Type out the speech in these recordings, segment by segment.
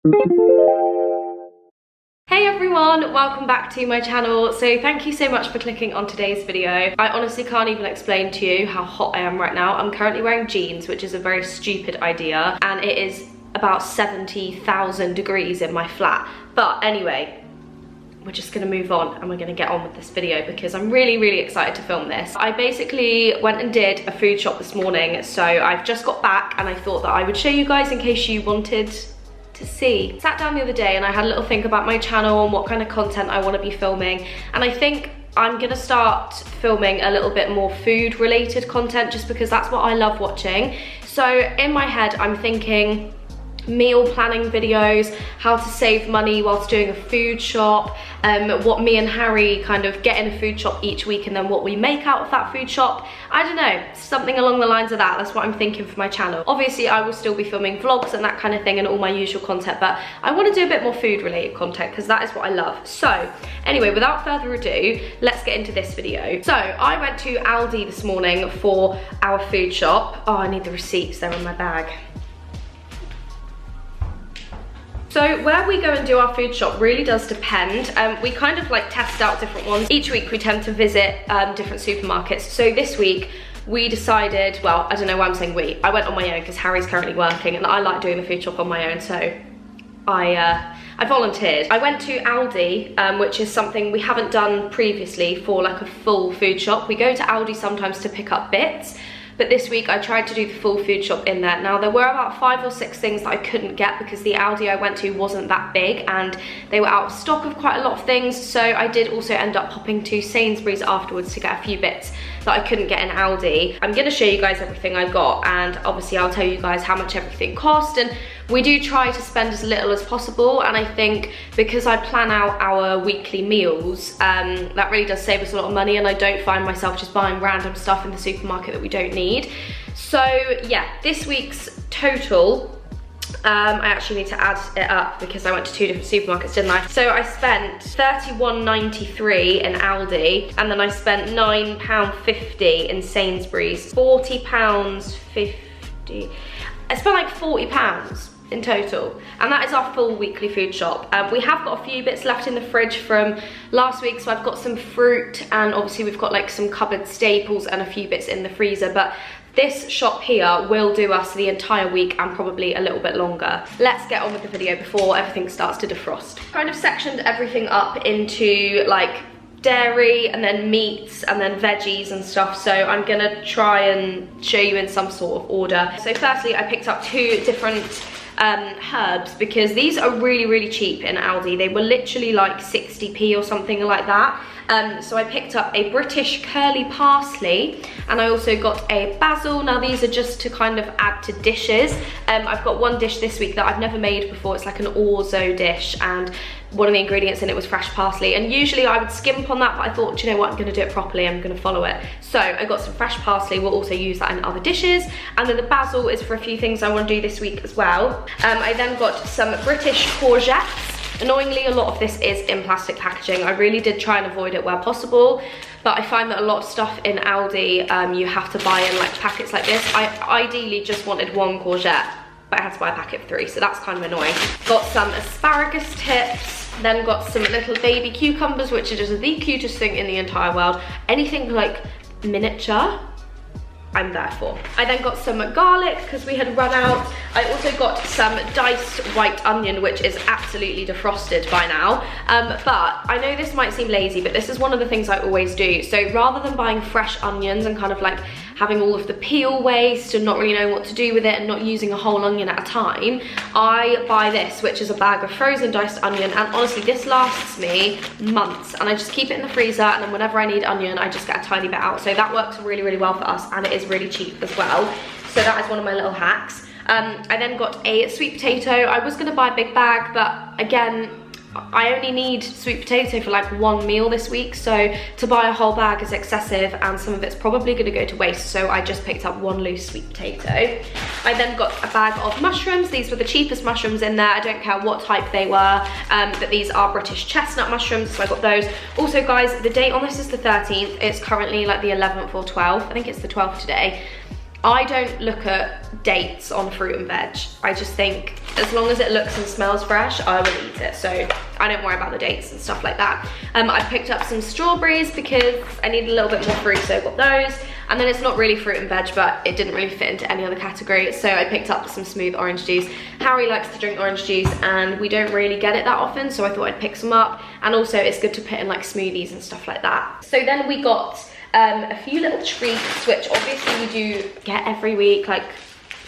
Hey everyone, welcome back to my channel. So thank you so much for clicking on today's video. I honestly can't even explain to you how hot I am right now. I'm currently wearing jeans, which is a very stupid idea, and it is about 70,000 degrees in my flat. But anyway, we're just gonna move on and we're gonna get on with this video because I'm really excited to film this. I basically went and did a food shop this morning, so I've just got back and I thought that I would show you guys in case you wanted to see. Sat down the other day and I had a little think about my channel and what kind of content I want to be filming, and I think I'm gonna start filming a little bit more food related content just because that's what I love watching. So in my head I'm thinking meal planning videos, how to save money whilst doing a food shop, what me and Harry kind of get in a food shop each week and then what we make out of that food shop. I don't know, something along the lines of that. That's what I'm thinking for my channel. Obviously I will still be filming vlogs and that kind of thing and all my usual content, but I want to do a bit more food related content because that is what I love. So anyway, without further ado, let's get into this video. So I went to Aldi this morning for our food shop. Oh, I need the receipts, they're in my bag. So where we go and do our food shop really does depend. We kind of like test out different ones. Each week we tend to visit different supermarkets. So this week we decided, well, I don't know why I'm saying we. I went on my own because Harry's currently working and I like doing the food shop on my own, so I volunteered. I went to Aldi, which is something we haven't done previously for like a full food shop. We go to Aldi sometimes to pick up bits, but this week I tried to do the full food shop in there. Now there were about 5 or 6 things that I couldn't get because the Aldi I went to wasn't that big and they were out of stock of quite a lot of things. So I did also end up popping to Sainsbury's afterwards to get a few bits that I couldn't get in Aldi. I'm gonna show you guys everything I got, and obviously I'll tell you guys how much everything cost, and we do try to spend as little as possible, and I think because I plan out our weekly meals, that really does save us a lot of money, and I don't find myself just buying random stuff in the supermarket that we don't need. So yeah, this week's total, I actually need to add it up because I went to 2 different supermarkets, didn't I? So I spent £31.93 in Aldi, and then I spent £9.50 in Sainsbury's, £40.50. I spent like £40 in total, and that is our full weekly food shop. We have got a few bits left in the fridge from last week, so I've got some fruit, and obviously we've got like some cupboard staples and a few bits in the freezer, but this shop here will do us the entire week and probably a little bit longer. Let's get on with the video before everything starts to defrost. Kind of sectioned everything up into like dairy and then meats and then veggies and stuff, so I'm gonna try and show you in some sort of order. So firstly I picked up 2 different herbs because these are really cheap in Aldi. They were literally like 60p or something like that. So I picked up a British curly parsley, and I also got a basil. Now these are just to kind of add to dishes. I've got one dish this week that I've never made before. It's like an Orzo dish, and one of the ingredients in it was fresh parsley, and usually I would skimp on that, but I thought, do you know what, I'm gonna do it properly, I'm gonna follow it. So I got some fresh parsley. We'll also use that in other dishes, and then the basil is for a few things I want to do this week as well. I then got some British courgettes. Annoyingly, a lot of this is in plastic packaging. I really did try and avoid it where possible, but I find that a lot of stuff in Aldi, you have to buy in like packets like this. I ideally just wanted 1 courgette, but I had to buy a packet of 3, so that's kind of annoying. Got some asparagus tips, then got some little baby cucumbers, which are just the cutest thing in the entire world. Anything like miniature, I'm there for. I then got some garlic because we had run out. I also got some diced white onion, which is absolutely defrosted by now. But I know this might seem lazy, but this is one of the things I always do. So rather than buying fresh onions and kind of like having all of the peel waste and not really knowing what to do with it and not using a whole onion at a time, I buy this, which is a bag of frozen diced onion, and honestly this lasts me months, and I just keep it in the freezer, and then whenever I need onion I just get a tiny bit out. So that works really well for us, and it is really cheap as well. So that is one of my little hacks. I then got a sweet potato. I was gonna buy a big bag, but again, I only need sweet potato for like 1 meal this week, so to buy a whole bag is excessive, and some of it's probably gonna go to waste, so I just picked up 1 loose sweet potato. I then got a bag of mushrooms. These were the cheapest mushrooms in there. I don't care what type they were, but these are British chestnut mushrooms, so I got those. Also guys, the date on this is the 13th. It's currently like the 11th or 12th. I think it's the 12th today. I don't look at dates on fruit and veg. I just think as long as it looks and smells fresh, I will eat it. So I don't worry about the dates and stuff like that. I picked up some strawberries because I need a little bit more fruit, so I got those. And then it's not really fruit and veg, but it didn't really fit into any other category. So I picked up some smooth orange juice. Harry likes to drink orange juice and we don't really get it that often, so I thought I'd pick some up. And also it's good to put in like smoothies and stuff like that. So then we got a few little treats, which obviously we do get every week, like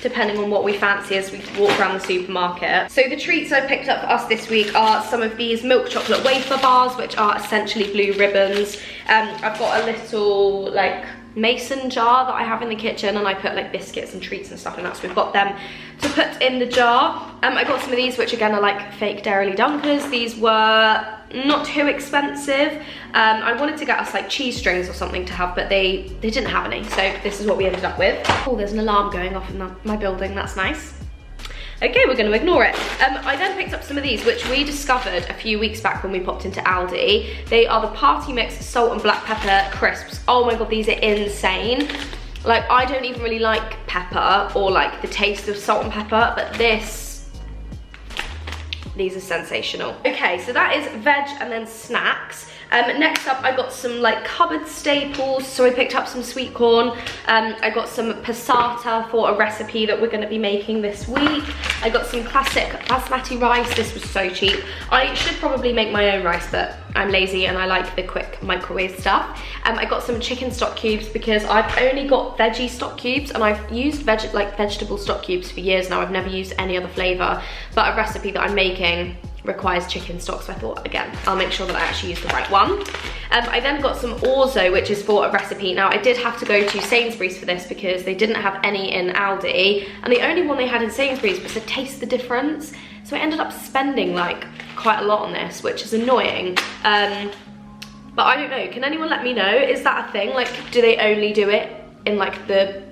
depending on what we fancy as we walk around the supermarket. So the treats I picked up for us this week are some of these milk chocolate wafer bars, which are essentially blue ribbons. I've got a little like mason jar that I have in the kitchen, and I put like biscuits and treats and stuff in that, so we've got them to put in the jar. I got some of these, which again are like fake Dairy Dunkers. These were not too expensive. I wanted to get us like cheese strings or something to have, but they didn't have any, so this is what we ended up with. Oh, there's an alarm going off in my building, that's nice. Okay, we're gonna ignore it. I then picked up some of these, which we discovered a few weeks back when we popped into Aldi. They are the Party Mix Salt and Black Pepper Crisps. Oh my God, these are insane. Like, I don't even really like pepper or like the taste of salt and pepper, but these are sensational. Okay, so that is veg and then snacks. Next up, I got some like cupboard staples. So I picked up some sweet corn. I got some passata for a recipe that we're gonna be making this week. I got some classic basmati rice. This was so cheap. I should probably make my own rice, but I'm lazy and I like the quick microwave stuff. I got some chicken stock cubes because I've only got veggie stock cubes, and I've used vegetable stock cubes for years now. I've never used any other flavor, but a recipe that I'm making requires chicken stock, so I thought, again, I'll make sure that I actually use the right one. I then got some Orzo, which is for a recipe. Now, I did have to go to Sainsbury's for this because they didn't have any in Aldi, and the only one they had in Sainsbury's was to taste the difference. So I ended up spending like quite a lot on this, which is annoying. But I don't know, can anyone let me know? Is that a thing? Like, do they only do it in like the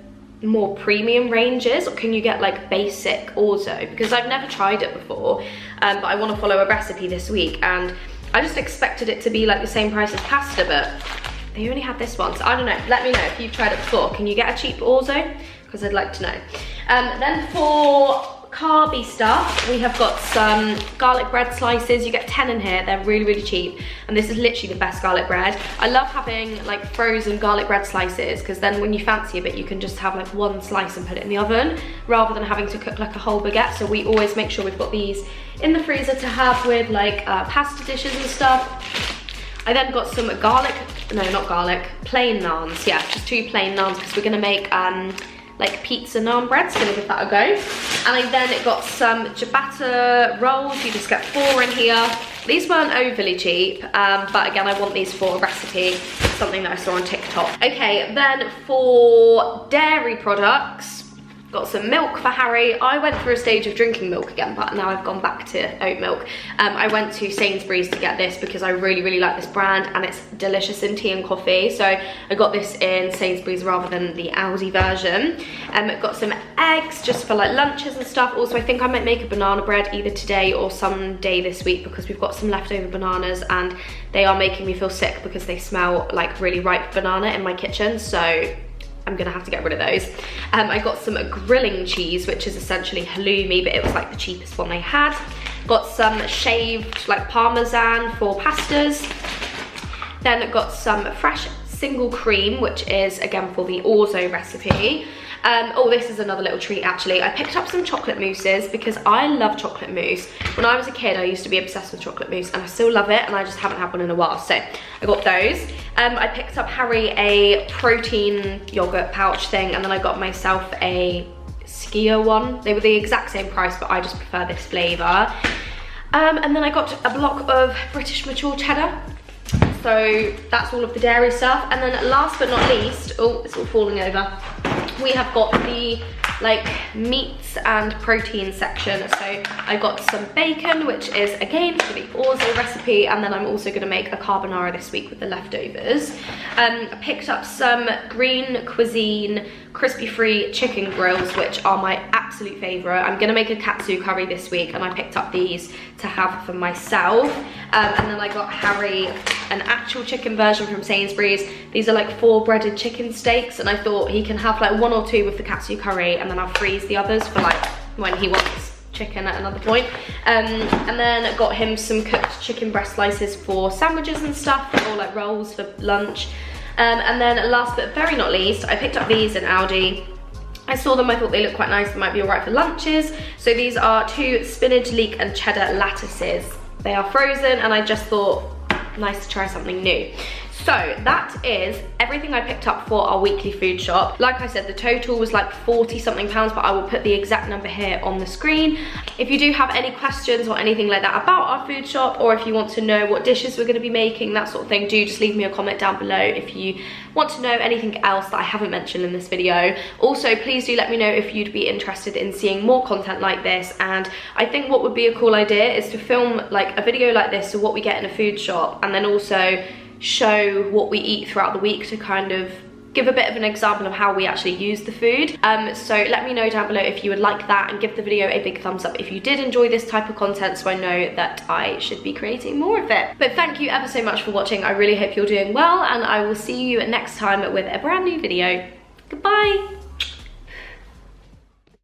more premium ranges, or can you get like basic Orzo? Because I've never tried it before, but I want to follow a recipe this week, and I just expected it to be like the same price as pasta, but they only had this one. So I don't know, let me know if you've tried it before. Can you get a cheap Orzo? Because I'd like to know. Then for carby stuff, we have got some garlic bread slices. You get 10 in here, they're really, really cheap, and this is literally the best garlic bread. I love having like frozen garlic bread slices, because then when you fancy a bit, you can just have like one slice and put it in the oven, rather than having to cook like a whole baguette. So we always make sure we've got these in the freezer to have with like pasta dishes and stuff. I then got some plain naans. Yeah, just 2 plain naans, because we're gonna make like pizza naan bread, so gonna give that a go. And I then got some ciabatta rolls. You just get 4 in here. These weren't overly cheap, but again, I want these for a recipe, something that I saw on TikTok. Okay, then for dairy products, got some milk for Harry. I went through a stage of drinking milk again, but now I've gone back to oat milk. I went to Sainsbury's to get this because I really, really like this brand, and it's delicious in tea and coffee. So I got this in Sainsbury's rather than the Aldi version. Got some eggs just for like lunches and stuff. Also, I think I might make a banana bread either today or some day this week, because we've got some leftover bananas and they are making me feel sick because they smell like really ripe banana in my kitchen. So I'm gonna have to get rid of those. I got some grilling cheese, which is essentially halloumi, but it was like the cheapest one they had. Got some shaved like parmesan for pastas. Then got some fresh single cream, which is again for the Orzo recipe. Oh, this is another little treat actually. I picked up some chocolate mousses because I love chocolate mousse. When I was a kid, I used to be obsessed with chocolate mousse, and I still love it, and I just haven't had one in a while, so I got those. I picked up Harry a protein yogurt pouch thing, and then I got myself a Skia one. They were the exact same price, but I just prefer this flavour. And then I got a block of British mature cheddar. So that's all of the dairy stuff. And then last but not least, oh, it's all falling over, we have got the like meats and protein section. So I got some bacon, which is again for the Orzo recipe, and then I'm also going to make a carbonara this week with the leftovers. I picked up some Green Cuisine crispy free chicken grills, which are my absolute favourite. I'm going to make a katsu curry this week, and I picked up these to have for myself. And then I got Harry an actual chicken version from Sainsbury's. These are like 4 breaded chicken steaks, and I thought he can have like 1 or 2 with the katsu curry, and then I'll freeze the others for like when he wants chicken at another point. And then got him some cooked chicken breast slices for sandwiches and stuff, or like rolls for lunch. And then last but very not least, I picked up these in Aldi. I saw them, I thought they looked quite nice, they might be all right for lunches. So these are 2 spinach, leek and cheddar lattices. They are frozen, and I just thought, nice to try something new. So that is everything I picked up for our weekly food shop. Like I said, the total was like 40 something pounds, but I will put the exact number here on the screen. If you do have any questions or anything like that about our food shop, or if you want to know what dishes we're going to be making, that sort of thing, do just leave me a comment down below if you want to know anything else that I haven't mentioned in this video. Also, please do let me know if you'd be interested in seeing more content like this. And I think what would be a cool idea is to film like a video like this, so what we get in a food shop, and then also show what we eat throughout the week to kind of give a bit of an example of how we actually use the food. So let me know down below if you would like that, and give the video a big thumbs up if you did enjoy this type of content, so I know that I should be creating more of it. But thank you ever so much for watching. I really hope you're doing well, and I will see you next time with a brand new video. Goodbye.